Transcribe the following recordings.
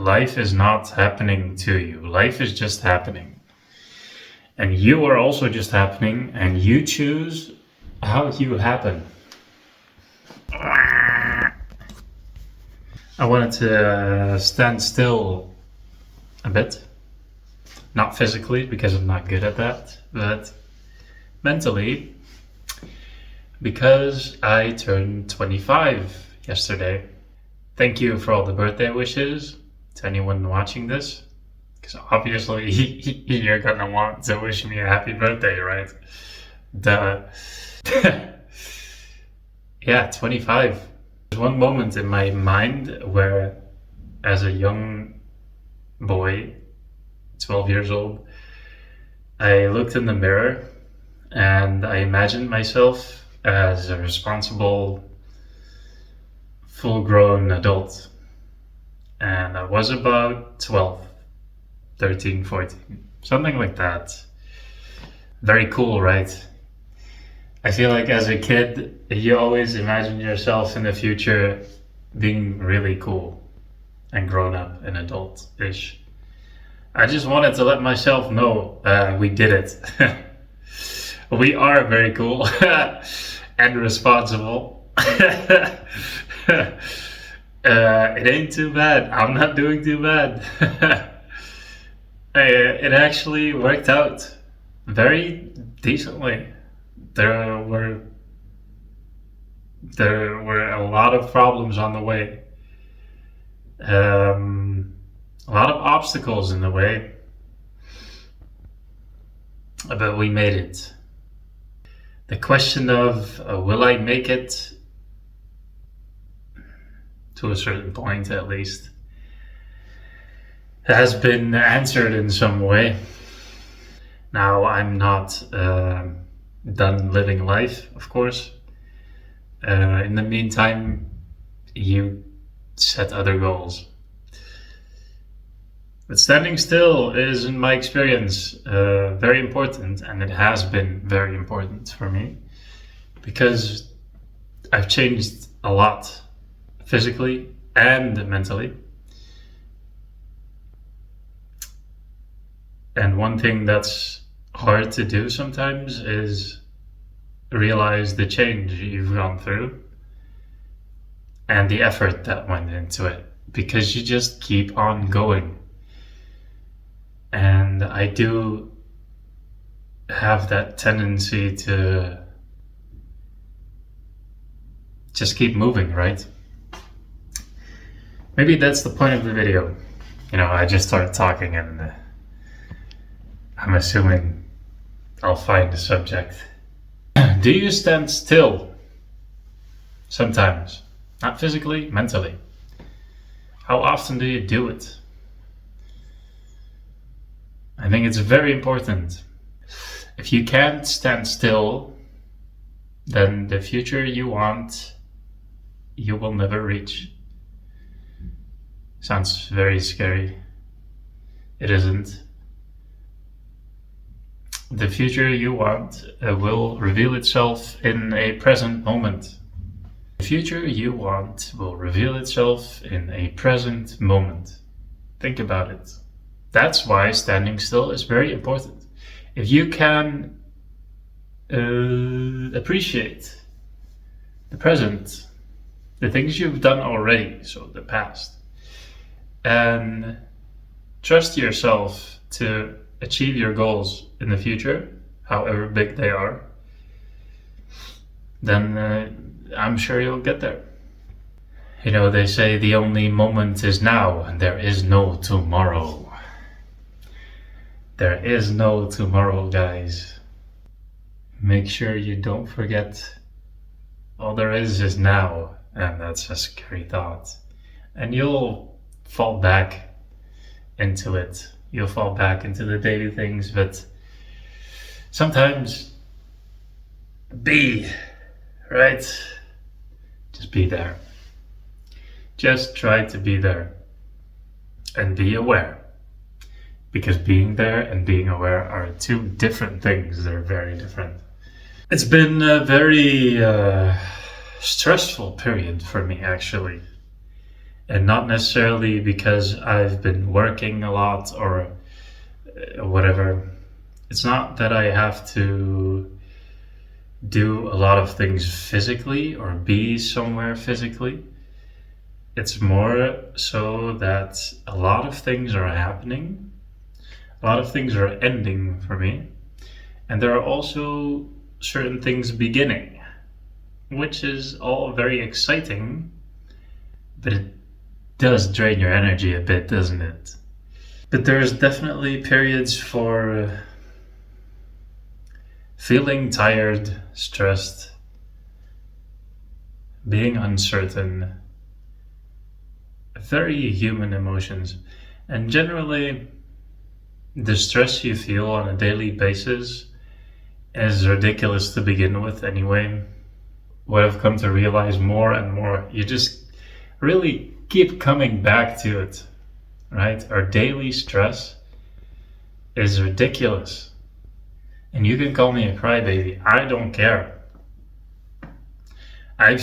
Life is not happening to you. Life is just happening. And you are also just happening, and you choose how you happen. I wanted to stand still a bit. Not physically, because I'm not good at that, but mentally, because I turned 25 yesterday. Thank you for all the birthday wishes to anyone watching this, because obviously you're gonna want to wish me a happy birthday, right? Duh. Yeah, 25. There's one moment in my mind where, as a young boy, 12 years old, I looked in the mirror and I imagined myself as a responsible, full-grown adult. And I was about 12, 13, 14, something like that. Very cool, right? I feel like as a kid, you always imagine yourself in the future being really cool and grown up and adult-ish. I just wanted to let myself know we did it. We are very cool and responsible. It ain't too bad. I'm not doing too bad. It actually worked out very decently. There were a lot of problems on the way. A lot of obstacles in the way. But we made it. The question of will I make it, to a certain point at least, has been answered in some way. Now, I'm not done living life, of course. In the meantime, you set other goals. But standing still is, in my experience, very important, and it has been very important for me, because I've changed a lot, physically and mentally. And one thing that's hard to do sometimes is realize the change you've gone through and the effort that went into it, because you just keep on going. And I do have that tendency to just keep moving, right? Maybe that's the point of the video. I just started talking and I'm assuming I'll find a subject. Do you stand still? Sometimes. Not physically, mentally. How often do you do it? I think it's very important. If you can't stand still, then the future you want, you will never reach. Sounds very scary. It isn't. The future you want will reveal itself in a present moment. The future you want will reveal itself in a present moment. Think about it. That's why standing still is very important. If you can appreciate the present, the things you've done already, so the past, and trust yourself to achieve your goals in the future, however big they are, then I'm sure you'll get there. They say the only moment is now, and there is no tomorrow. There is no tomorrow, guys. Make sure you don't forget all there is now, and that's a scary thought. And you'll fall back into it. You'll fall back into the daily things, but sometimes be, right? Just be there. Just try to be there and be aware. Because being there and being aware are two different things. They're very different. It's been a very stressful period for me, actually. And not necessarily because I've been working a lot or whatever. It's not that I have to do a lot of things physically or be somewhere physically. It's more so that a lot of things are happening, a lot of things are ending for me, and there are also certain things beginning, which is all very exciting, but it does drain your energy a bit, doesn't it? But there's definitely periods for feeling tired, stressed, being uncertain, very human emotions. And generally, the stress you feel on a daily basis is ridiculous to begin with anyway. What I've come to realize more and more, you just really keep coming back to it, right? Our daily stress is ridiculous. And you can call me a crybaby. I don't care. I've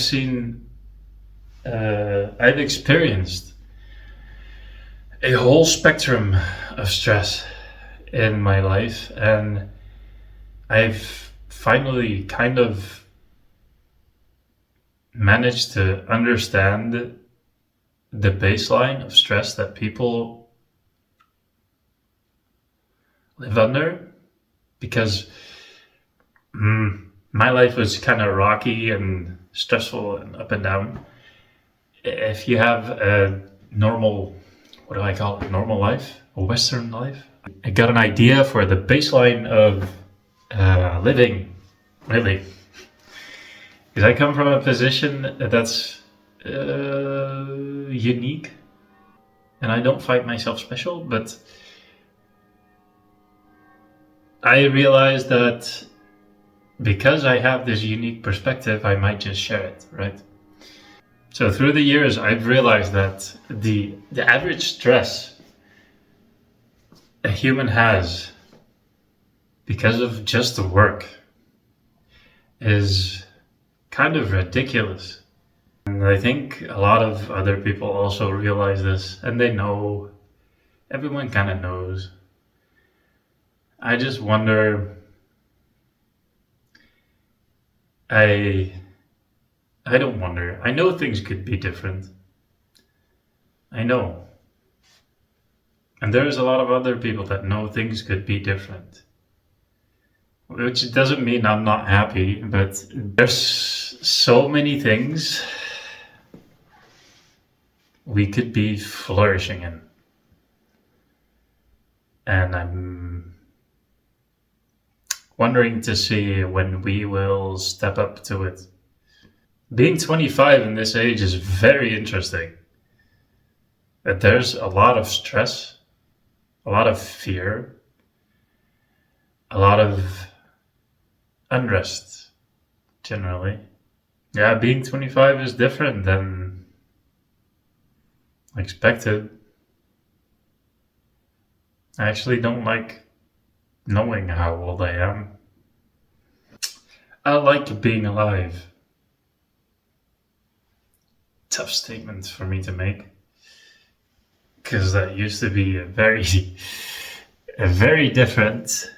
experienced a whole spectrum of stress in my life, and I've finally kind of managed to understand the baseline of stress that people live under, because my life was kind of rocky and stressful and up and down. If you have a normal, what do I call it, normal life, a Western life, I got an idea for the baseline of living, really. Because I come from a position that's unique, and I don't find myself special, but I realized that because I have this unique perspective, I might just share it, right? So through the years, I've realized that the average stress a human has because of just the work is kind of ridiculous. And I think a lot of other people also realize this, and they know, everyone kind of knows. I just wonder, I don't wonder. I know things could be different. I know. And there's a lot of other people that know things could be different. Which doesn't mean I'm not happy, but there's so many things we could be flourishing in. And I'm wondering to see when we will step up to it. Being 25 in this age is very interesting. But there's a lot of stress, a lot of fear, a lot of unrest, generally. Yeah, being 25 is different than expected. I actually don't like knowing how old I am. I like being alive. Tough statement for me to make, because that used to be a very different.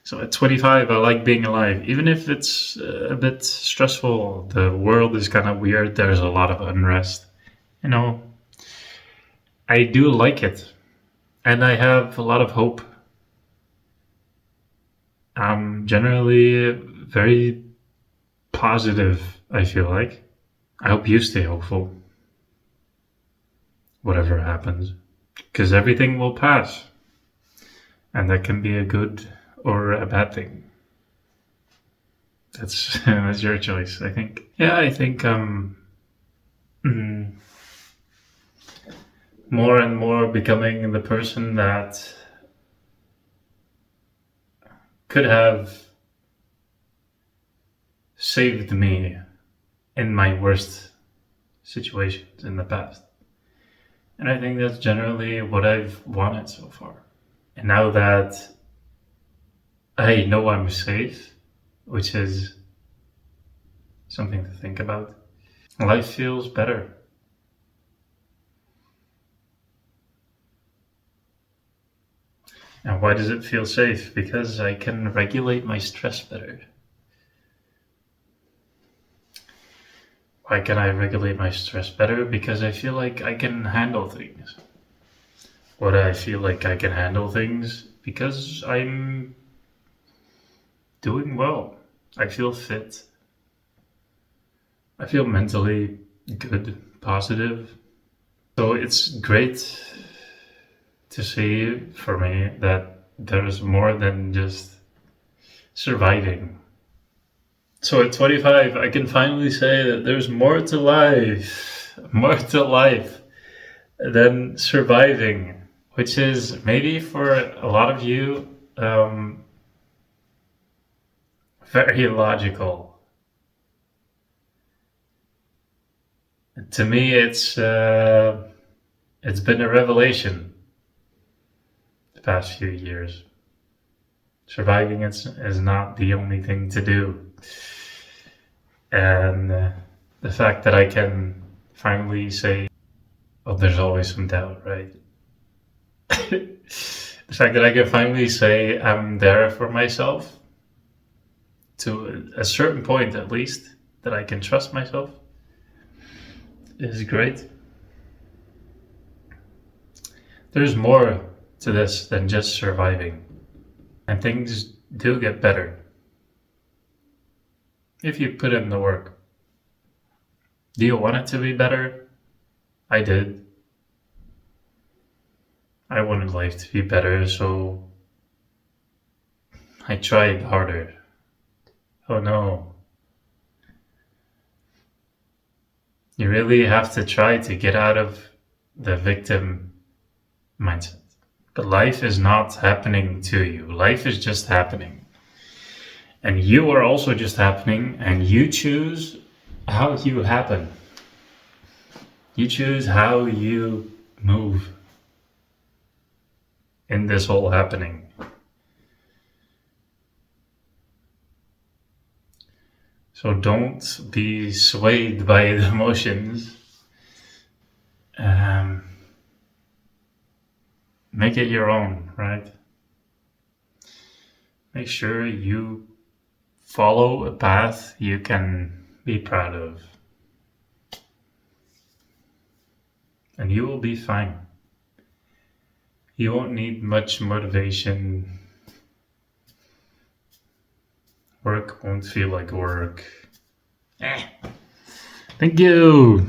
So at 25, I like being alive, even if it's a bit stressful. The world is kind of weird. There's a lot of unrest. You know, I do like it, and I have a lot of hope. I'm generally very positive, I feel like. I hope you stay hopeful, whatever happens, because everything will pass, and that can be a good or a bad thing. That's your choice, I think. Yeah, I think more and more becoming the person that could have saved me in my worst situations in the past. And I think that's generally what I've wanted so far. And now that I know I'm safe, which is something to think about, life feels better. And why does it feel safe? Because I can regulate my stress better. Why can I regulate my stress better? Because I feel like I can handle things. Why do I feel like I can handle things? Because I'm doing well. I feel fit. I feel mentally good, positive. So it's great to see for me that there's more than just surviving. So at 25, I can finally say that there's more to life than surviving, which is maybe for a lot of you very logical. To me, it's been a revelation the past few years. Surviving is not the only thing to do. And the fact that I can finally say, well, there's always some doubt, right? The fact that I can finally say I'm there for myself to a certain point, at least, that I can trust myself is great. There's more to this than just surviving, and things do get better if you put in the work. Do you want it to be better? I did. I wanted life to be better, so I tried harder. Oh no. You really have to try to get out of the victim mindset. But life is not happening to you. Life is just happening. And you are also just happening, and you choose how you happen. You choose how you move in this whole happening. So don't be swayed by the emotions. Make it your own, right? Make sure you follow a path you can be proud of. And you will be fine. You won't need much motivation. Work won't feel like work. Thank you.